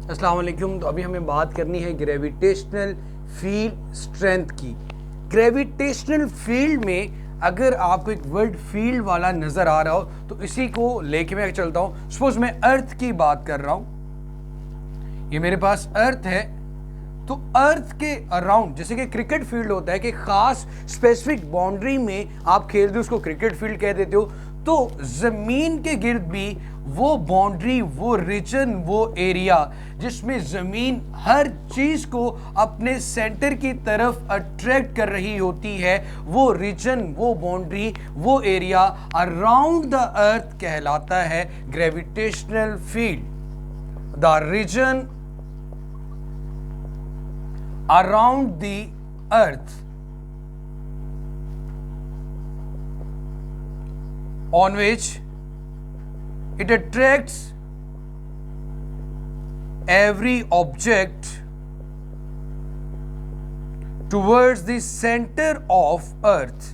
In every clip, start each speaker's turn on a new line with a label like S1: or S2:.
S1: अस्सलाम वालेकुम। तो अभी हमें बात करनी है ग्रेविटेशनल फील्ड स्ट्रेंथ की। ग्रेविटेशनल फील्ड में अगर आपको एक वर्ल्ड फील्ड वाला नज़र आ रहा हो तो इसी को लेके मैं चलता हूँ। सपोज मैं अर्थ की बात कर रहा हूँ, ये मेरे पास अर्थ है, तो अर्थ के अराउंड जैसे कि क्रिकेट फील्ड होता है कि खास स्पेसिफिक बाउंड्री में आप खेलते हो, उसको क्रिकेट फील्ड कह देते हो। तो जमीन के गिर्द भी वो बाउंड्री, वो रीजन, वो एरिया जिसमें जमीन हर चीज को अपने सेंटर की तरफ अट्रैक्ट कर रही होती है, वो रीजन, वो बाउंड्री, वो एरिया अराउंड द अर्थ कहलाता है gravitational field. The region around the earth on which it attracts every object towards the center of earth.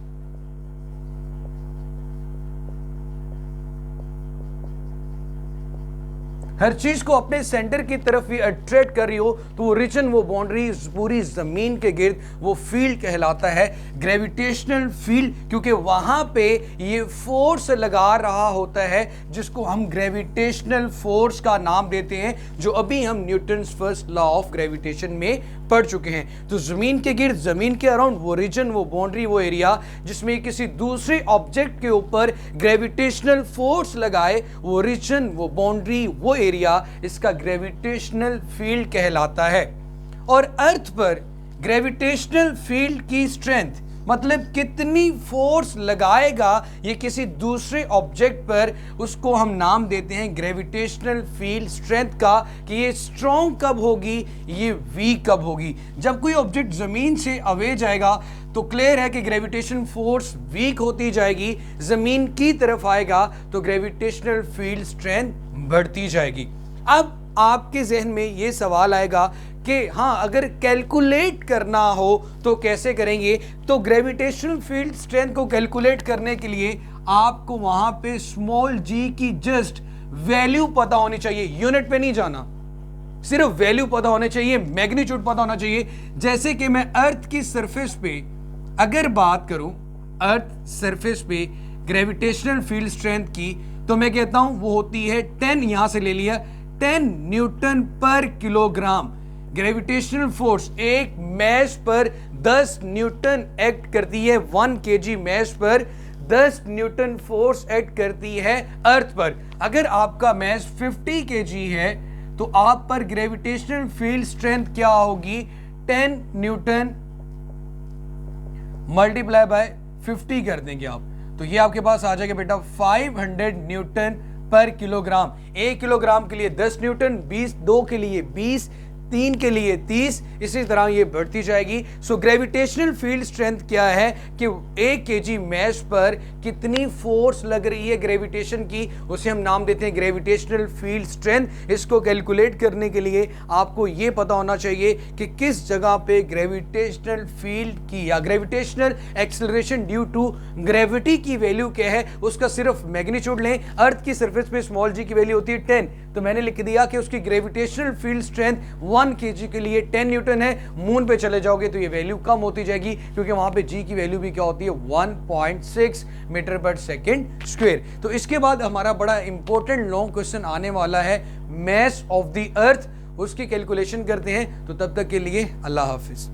S1: हर चीज को अपने सेंटर की तरफ ही अट्रैक्ट कर रही हो तो वो रीजन, वो बाउंड्री पूरी जमीन के गिर्द वो फील्ड कहलाता है ग्रेविटेशनल फील्ड, क्योंकि वहां पे ये फोर्स लगा रहा होता है जिसको हम ग्रेविटेशनल फोर्स का नाम देते हैं, जो अभी हम Newton's first law of gravitation में पढ़ चुके हैं। तो जमीन के गिर्द, जमीन के अराउंड वो रीजन, वो बाउंड्री, वो एरिया जिसमें किसी दूसरे ऑब्जेक्ट के ऊपर ग्रेविटेशनल फोर्स लगाए, वो रीजन, वो बाउंड्री, वो एरिया, इसका ग्रेविटेशनल फील्ड कहलाता है। और अर्थ पर ग्रेविटेशनल फील्ड की स्ट्रेंथ मतलब कितनी फोर्स लगाएगा ये किसी दूसरे ऑब्जेक्ट पर, उसको हम नाम देते हैं ग्रेविटेशनल फील्ड स्ट्रेंथ का, कि ये स्ट्रॉन्ग कब होगी, ये वीक कब होगी। जब कोई ऑब्जेक्ट जमीन से अवे जाएगा तो क्लियर है कि ग्रेविटेशन फोर्स वीक होती जाएगी, जमीन की तरफ आएगा तो ग्रेविटेशनल फील्ड स्ट्रेंथ बढ़ती जाएगी। अब आपके जहन में ये सवाल आएगा कि हाँ, अगर कैलकुलेट करना हो तो कैसे करेंगे? तो ग्रेविटेशनल फील्ड स्ट्रेंथ को कैलकुलेट करने के लिए आपको वहां पे स्मॉल जी की जस्ट वैल्यू पता होनी चाहिए, यूनिट पे नहीं जाना, सिर्फ वैल्यू पता होने चाहिए, मैग्नीट्यूड पता होना चाहिए। जैसे कि मैं अर्थ की सरफेस पे अगर बात करूं, अर्थ सरफेस पे ग्रेविटेशनल फील्ड स्ट्रेंथ की, तो मैं कहता हूं वो होती है 10, यहां से ले लिया 10 न्यूटन पर किलोग्राम। ग्रेविटेशनल फोर्स एक मैस पर 10 न्यूटन एक्ट करती है, 1 kg मैस पर 10 न्यूटन फोर्स एक्ट करती है अर्थ पर। अगर आपका मैस 50 kg है तो आप पर ग्रेविटेशनल फील्ड स्ट्रेंथ क्या होगी? 10 न्यूटन मल्टीप्लाई बाय 50 कर देंगे आप, तो ये आपके पास आ जाएगा बेटा 500 न्यूटन पर किलोग्राम। 1 किलोग्राम के लिए 10 न्यूटन, 20, 2 के लिए 20, 3 के लिए 30, इसी तरह ये बढ़ती जाएगी। सो ग्रेविटेशनल फील्ड स्ट्रेंथ क्या है कि 1 kg मैस पर कितनी फोर्स लग रही है ग्रेविटेशन की, उसे हम नाम देते हैं ग्रेविटेशनल फील्ड स्ट्रेंथ। इसको कैलकुलेट करने के लिए आपको ये पता होना चाहिए कि किस जगह पे ग्रेविटेशनल फील्ड की या gravitational acceleration due to gravity की वैल्यू क्या है, उसका सिर्फ मैग्नीट्यूड लें। अर्थ की सरफेस पे स्मॉल जी की वैल्यू होती है 10, तो मैंने लिख दिया कि उसकी ग्रेविटेशनल फील्ड स्ट्रेंथ 1 kg के लिए 10 न्यूटन है। मून पे चले जाओगे तो ये वैल्यू कम होती जाएगी, क्योंकि वहां पे जी की वैल्यू भी क्या होती है 1.6 मीटर पर सेकेंड स्क्वायर। तो इसके बाद हमारा बड़ा इंपॉर्टेंट लॉन्ग क्वेश्चन आने वाला है, मैस ऑफ द अर्थ, उसकी कैलकुलेशन करते हैं। तो तब तक के लिए अल्लाह हाफिज।